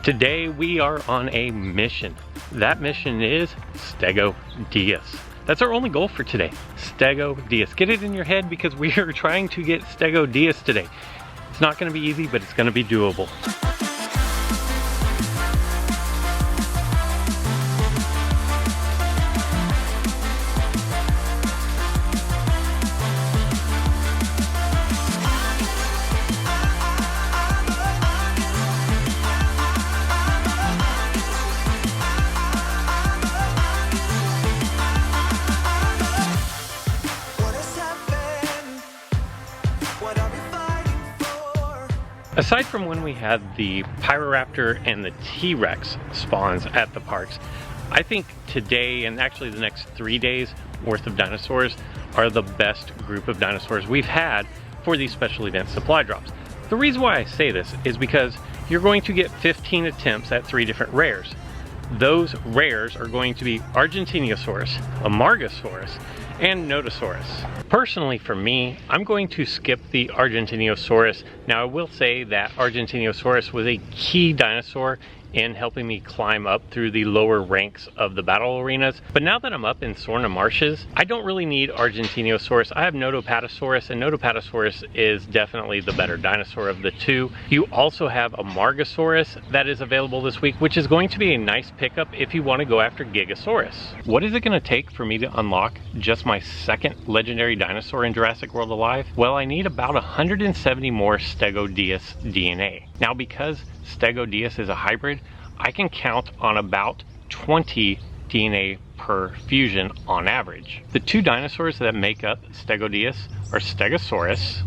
Today we are on a mission. That mission is Stego Dias. That's our only goal for today, Stego Dias. Get it in your head because we are trying to get Stego Dias today. It's not going to be easy, but it's going to be doable. Aside from when we had the Pyroraptor and the T-Rex spawns at the parks, I think today and actually the next 3 days worth of dinosaurs are the best group of dinosaurs we've had for these special event supply drops. The reason why I say this is because you're going to get 15 attempts at 3 different rares. Those rares are going to be Argentinosaurus, Amargasaurus, and Nodosaurus. Personally for me, I'm going to skip the Argentinosaurus. Now I will say that Argentinosaurus was a key dinosaur in helping me climb up through the lower ranks of the battle arenas. But now that I'm up in Sorna Marshes, I don't really need Argentinosaurus. I have Nodopatosaurus, and Nodopatosaurus is definitely the better dinosaur of the two. You also have Amargasaurus that is available this week, which is going to be a nice pickup if you want to go after Gigasaurus. What is it going to take for me to unlock just my second legendary dinosaur in Jurassic World Alive? Well, I need about 170 more Stego Dias DNA. Now, because Stego Dias is a hybrid, I can count on about 20 DNA per fusion on average. The two dinosaurs that make up Stego Dias are Stegosaurus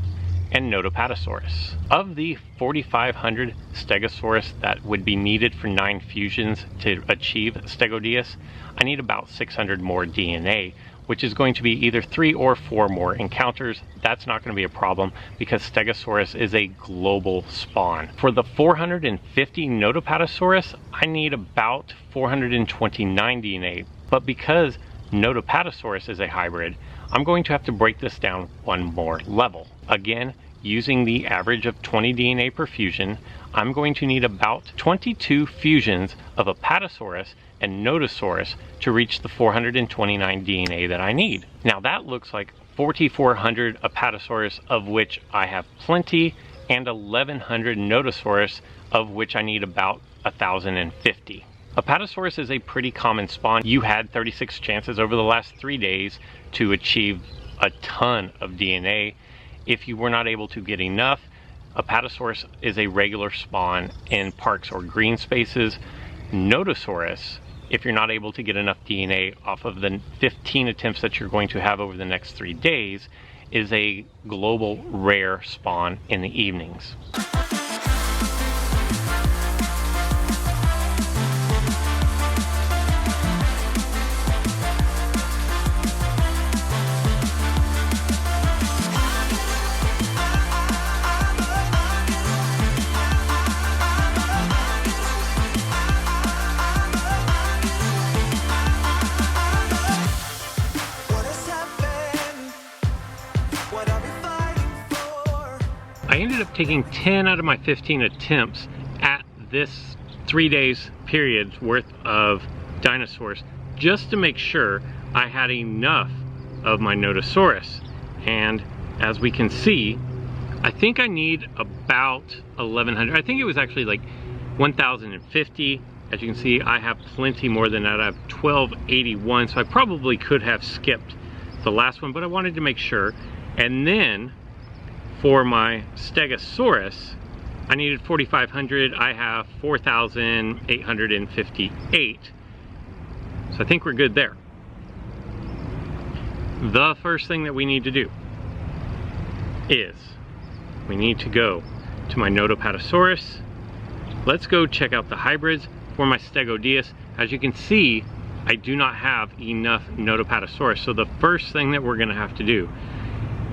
and Nodopatosaurus. Of the 4,500 Stegosaurus that would be needed for 9 fusions to achieve Stego Dias, I need about 600 more DNA, which is going to be either 3 or 4 more encounters. That's not going to be a problem because Stegosaurus is a global spawn. For the 450 Nodopatosaurus, I need about 429 DNA, but because Nodopatosaurus is a hybrid, I'm going to have to break this down one more level. Again, using the average of 20 DNA per fusion, I'm going to need about 22 fusions of Apatosaurus and Nodosaurus to reach the 429 DNA that I need. Now that looks like 4,400 Apatosaurus, of which I have plenty, and 1,100 Nodosaurus, of which I need about 1,050. Apatosaurus is a pretty common spawn. You had 36 chances over the last 3 days to achieve a ton of DNA. If you were not able to get enough, Apatosaurus is a regular spawn in parks or green spaces. Nodosaurus, if you're not able to get enough DNA off of the 15 attempts that you're going to have over the next 3 days, is a global rare spawn in the evenings. I ended up taking 10 out of my 15 attempts at this 3 days period worth of dinosaurs just to make sure I had enough of my Nodosaurus. And as we can see, I think I need about 1,100. I think it was actually like 1,050. As you can see, I have plenty more than that. I have 1,281, so I probably could have skipped the last one, but I wanted to make sure. And then for my Stegosaurus, I needed 4,500. I have 4,858. So I think we're good there. The first thing that we need to do is we need to go to my Nodopatosaurus. Let's go check out the hybrids for my Stego Dias. As you can see, I do not have enough Nodopatosaurus. So the first thing that we're gonna have to do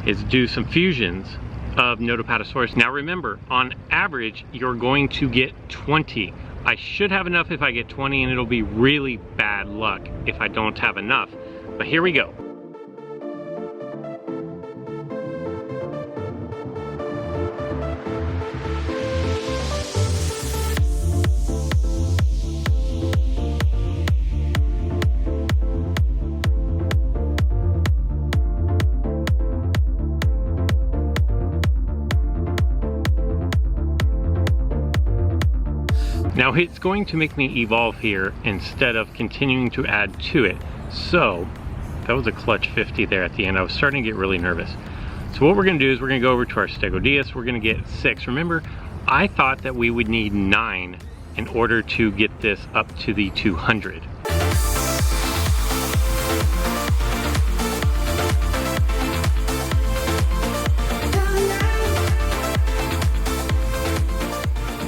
is do some fusions of Nodopatosaurus. Now remember, on average, you're going to get 20. I should have enough if I get 20, and it'll be really bad luck if I don't have enough. But here we go. Now it's going to make me evolve here instead of continuing to add to it. So that was a clutch 50 there at the end. I was starting to get really nervous. So what we're gonna do is we're gonna go over to our Stegodius. We're gonna get 6. Remember, I thought that we would need 9 in order to get this up to the 200.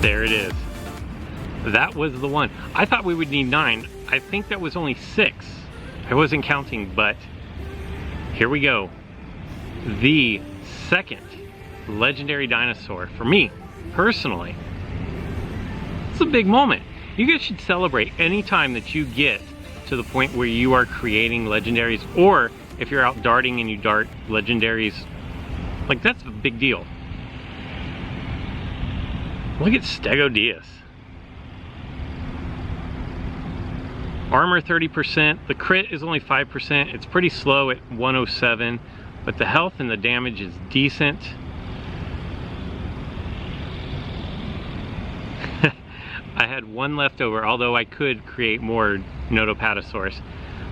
There it is. That was the one. I thought we would need 9. I think that was only 6. I wasn't counting, but here we go. The second legendary dinosaur for me, personally. It's a big moment. You guys should celebrate any time that you get to the point where you are creating legendaries, or if you're out darting and you dart legendaries, like that's a big deal. Look at Stegodius. Armor 30%, the crit is only 5%. It's pretty slow at 107, but the health and the damage is decent. I had 1 left over, although I could create more Notopatosaurus.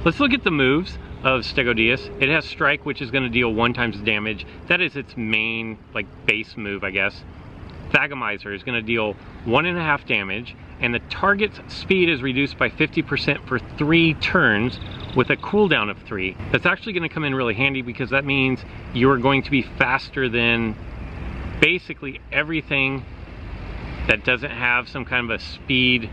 Let's look at the moves of Stegodius. It has Strike, which is going to deal 1 times damage. That is its main, like, base move, I guess. Thagomizer is going to deal 1.5 damage, and the target's speed is reduced by 50% for 3 turns with a cooldown of 3. That's actually going to come in really handy because that means you're going to be faster than basically everything that doesn't have some kind of a speed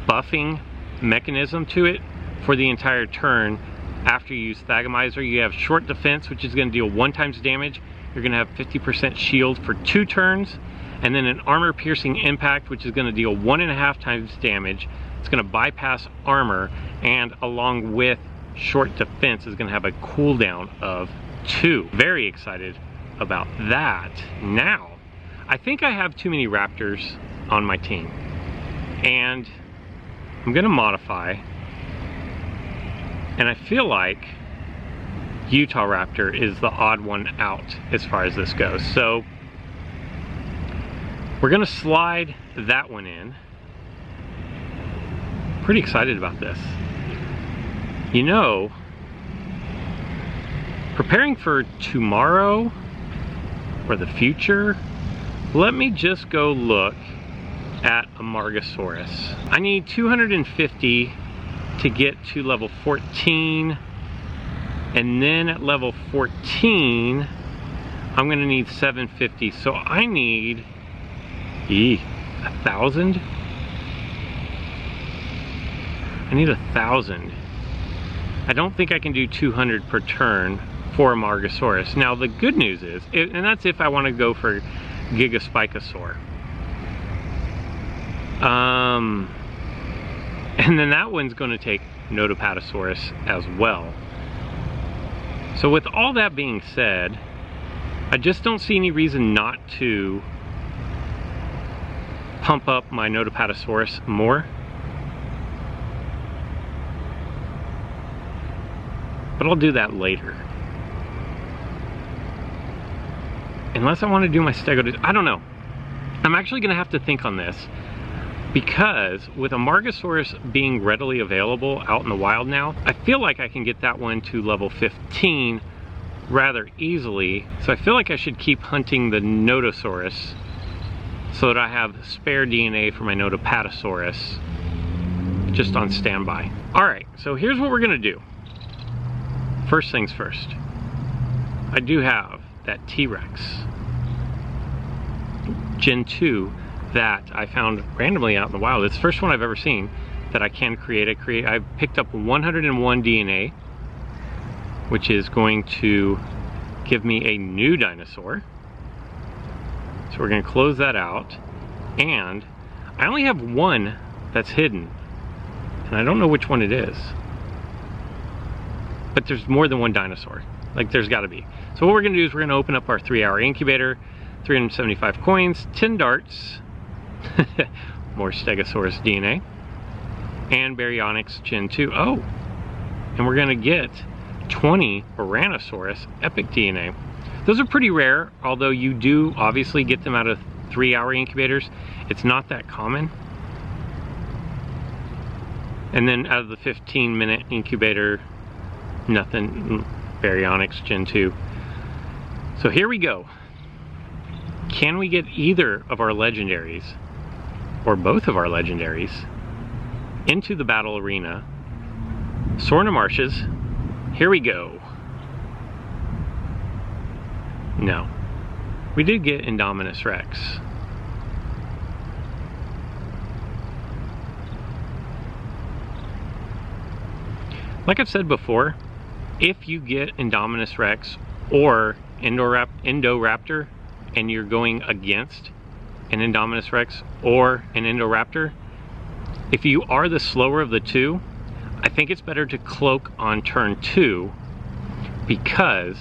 buffing mechanism to it for the entire turn. After you use Thagomizer, you have Short Defense, which is going to deal 1 times damage. You're going to have 50% shield for 2 turns. And then an Armor Piercing Impact, which is going to deal 1.5 times damage. It's going to bypass armor, and along with Short Defense is going to have a cooldown of 2. Very excited about that. Now, I think I have too many raptors on my team, and I'm going to modify, and I feel like Utah Raptor is the odd one out as far as this goes. So we're gonna slide that one in. Pretty excited about this. You know, preparing for tomorrow or the future, let me just go look at a Margosaurus. I need 250 to get to level 14, and then at level 14, I'm gonna need 750. So I need 1,000? I need 1,000. I don't think I can do 200 per turn for a Margosaurus. Now the good news is, and that's if I want to go for Gigaspikosaur. And then that one's going to take Notopatosaurus as well. So with all that being said, I just don't see any reason not to pump up my Notopatosaurus more. But I'll do that later. Unless I want to do my Stegodius. I don't know. I'm actually going to have to think on this, because with a Margosaurus being readily available out in the wild now, I feel like I can get that one to level 15 rather easily. So I feel like I should keep hunting the Notosaurus so that I have spare DNA for my Notopatosaurus just on standby. Alright, so here's what we're gonna do. First things first. I do have that T-Rex Gen 2 that I found randomly out in the wild. It's the first one I've ever seen that I can create. I picked up 101 DNA, which is going to give me a new dinosaur. So we're going to close that out, and I only have one that's hidden, and I don't know which one it is, but there's more than one dinosaur. Like, there's got to be. So what we're going to do is we're going to open up our 3-hour incubator, 375 coins, 10 darts, more Stegosaurus DNA, and Baryonyx Gen 2. Oh, and we're going to get 20 Ouranosaurus Epic DNA. Those are pretty rare, although you do obviously get them out of 3-hour incubators. It's not that common. And then out of the 15-minute incubator, nothing. Baryonyx Gen 2. So here we go. Can we get either of our legendaries, or both of our legendaries, into the battle arena? Sorna Marshes, here we go. No. We did get Indominus Rex. Like I've said before, if you get Indominus Rex or Indoraptor and you're going against an Indominus Rex or an Indoraptor, if you are the slower of the two, I think it's better to cloak on turn 2, because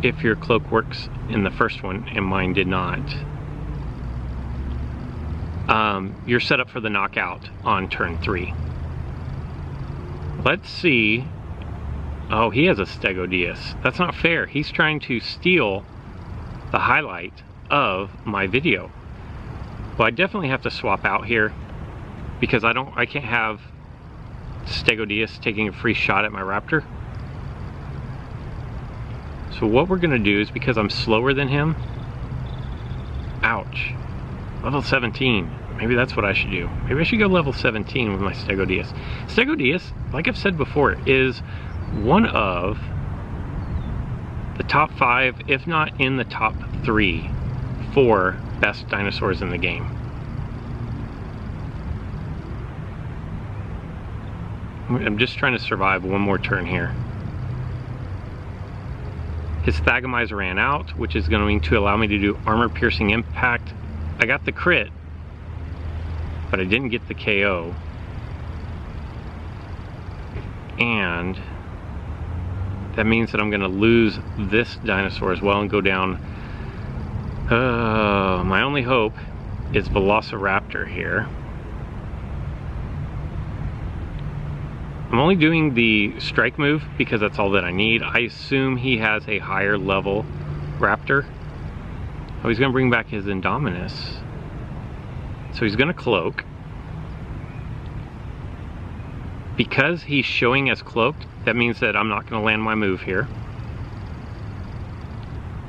if your cloak works in the first one and mine did not, you're set up for the knockout on turn 3. Let's see. Oh, he has a Stegodius. That's not fair. He's trying to steal the highlight of my video. Well, I definitely have to swap out here, because I can't have Stegodius taking a free shot at my raptor. So what we're gonna do is, because I'm slower than him, ouch, level 17. Maybe that's what I should do. Maybe I should go level 17 with my Stegodius. Stegodius, like I've said before, is one of the top 5, if not in the top 3, 4 best dinosaurs in the game. I'm just trying to survive one more turn here. His Thagomizer ran out, which is going to allow me to do armor piercing impact. I got the crit, but I didn't get the KO. And that means that I'm going to lose this dinosaur as well and go down. My only hope is Velociraptor here. I'm only doing the strike move because that's all that I need. I assume he has a higher level raptor. Oh, he's going to bring back his Indominus. So he's going to cloak. Because he's showing as cloaked, that means that I'm not going to land my move here.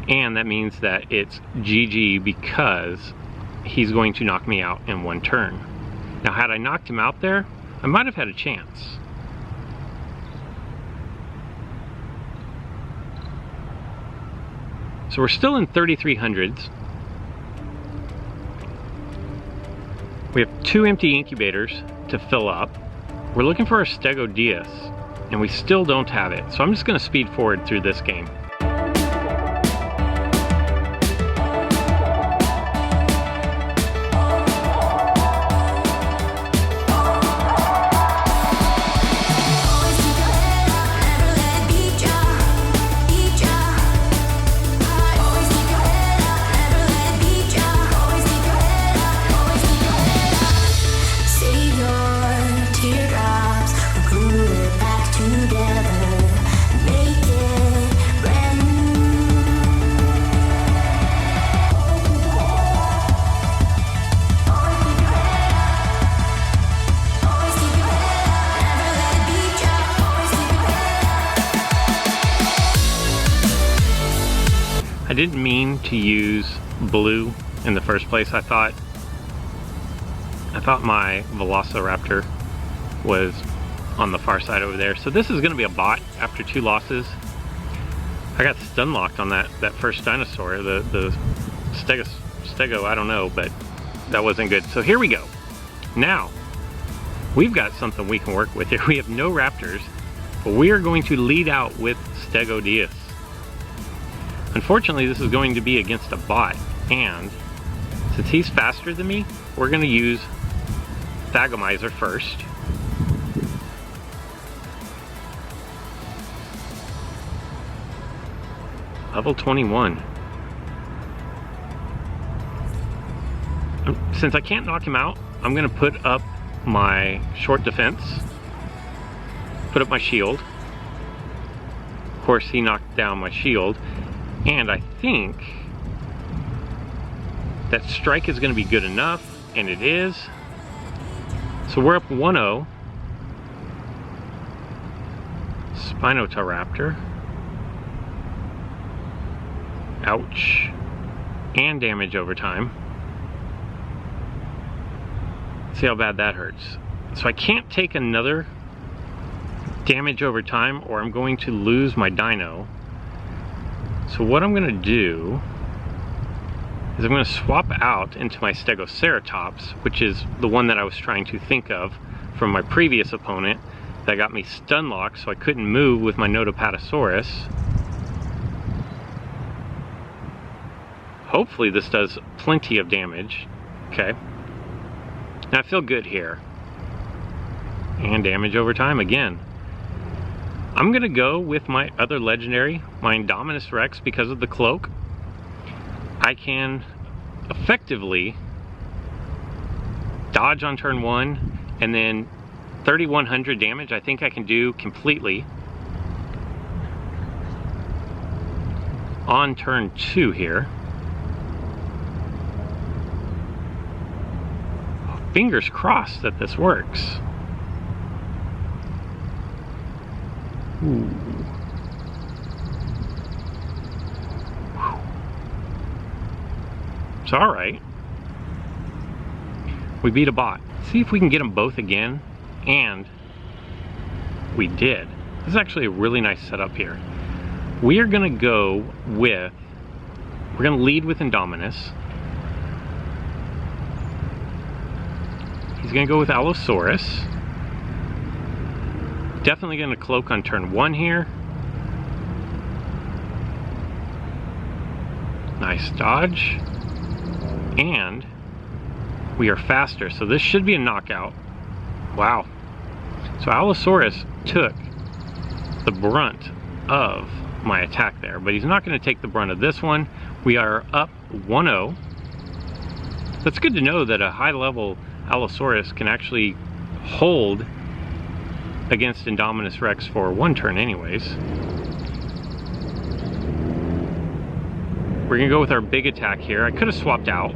And that means that it's GG, because he's going to knock me out in one turn. Now, had I knocked him out there, I might have had a chance. So we're still in 3300s. We have 2 empty incubators to fill up. We're looking for a Stegodius, and we still don't have it. So I'm just going to speed forward through this game. I didn't mean to use blue in the first place. I thought my Velociraptor was on the far side over there. So this is gonna be a bot after 2 losses. I got stun locked on that first dinosaur, the Stego, I don't know, but that wasn't good. So here we go. Now, we've got something we can work with here. We have no raptors, but we are going to lead out with Stegodius. Unfortunately, this is going to be against a bot, and since he's faster than me, we're going to use Thagomizer first. Level 21. Since I can't knock him out, I'm going to put up my short defense, put up my shield. Of course, he knocked down my shield. And I think that strike is going to be good enough, and it is. So we're up 1-0. Spinotoraptor. Ouch. And damage over time. See how bad that hurts. So I can't take another damage over time or I'm going to lose my dino. So what I'm going to do is I'm going to swap out into my Stegoceratops, which is the one that I was trying to think of from my previous opponent that got me stun locked so I couldn't move with my Notapatosaurus. Hopefully this does plenty of damage. Okay. Now I feel good here. And damage over time again. I'm going to go with my other legendary, my Indominus Rex, because of the cloak. I can effectively dodge on turn 1 and then 3100 damage I think I can do completely on turn 2 here. Fingers crossed that this works. Ooh. It's all right. We beat a bot. See if we can get them both again, and we did. This is actually a really nice setup here. We are gonna go with, we're gonna lead with Indominus. He's gonna go with Allosaurus. Definitely gonna cloak on turn 1 here. Nice dodge. And we are faster, so this should be a knockout. Wow. So Allosaurus took the brunt of my attack there, but he's not going to take the brunt of this one. We are up 1-0. That's good to know that a high-level Allosaurus can actually hold against Indominus Rex for 1 turn anyways. We're going to go with our big attack here. I could have swapped out.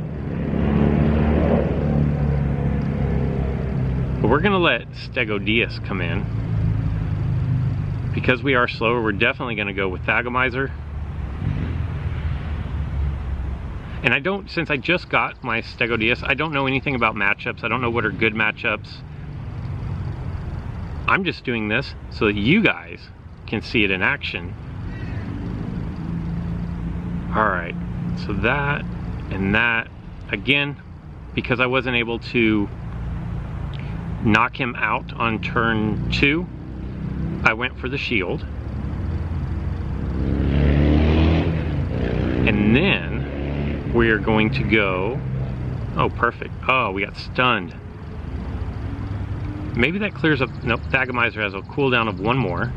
But we're going to let Stegodius come in. Because we are slower, we're definitely going to go with Thagomizer. And I don't, since I just got my Stegodius, I don't know anything about matchups. I don't know what are good matchups. I'm just doing this so that you guys can see it in action. Alright, so that and that. Again, because I wasn't able to knock him out on turn 2, I went for the shield. And then we're going to go, oh perfect, oh we got stunned. Maybe that clears up, nope, Thagomizer has a cooldown of 1 more.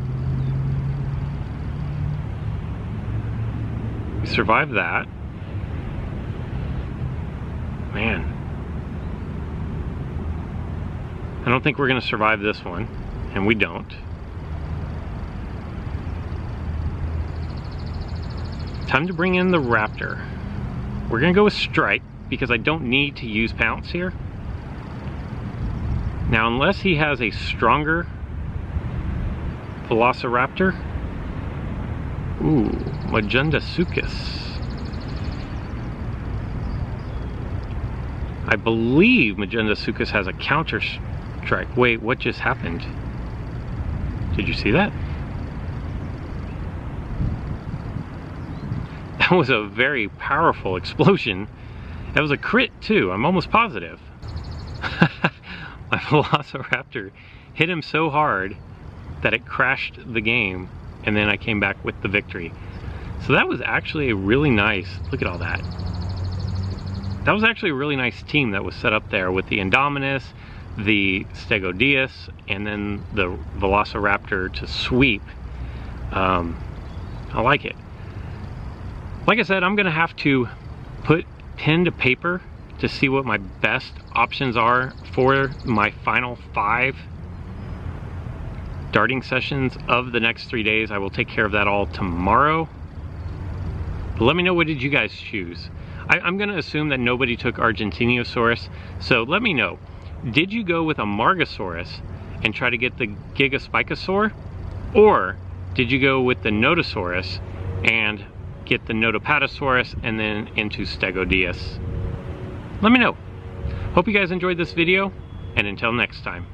We survived that. Man. I don't think we're going to survive this one, and we don't. Time to bring in the Raptor. We're going to go with Strike, because I don't need to use Pounce here. Now, unless he has a stronger Velociraptor. Ooh, Majundasuchus. I believe Majundasuchus has a counter strike. Wait, what just happened? Did you see that? That was a very powerful explosion. That was a crit too, I'm almost positive. My Velociraptor hit him so hard that it crashed the game, and then I came back with the victory. So that was actually a really nice, look at all that. That was actually a really nice team that was set up there with the Indominus, the Stegodius, and then the Velociraptor to sweep. I like it. Like I said, I'm gonna have to put pen to paper to see what my best options are for my final 5 darting sessions of the next 3 days. I will take care of that all tomorrow. But let me know, what did you guys choose? I'm gonna assume that nobody took Argentinosaurus, so let me know. Did you go with a Margosaurus and try to get the Gigaspicosaur? Or did you go with the Nodosaurus and get the Notopatosaurus and then into Stegodius? Let me know. Hope you guys enjoyed this video, and until next time.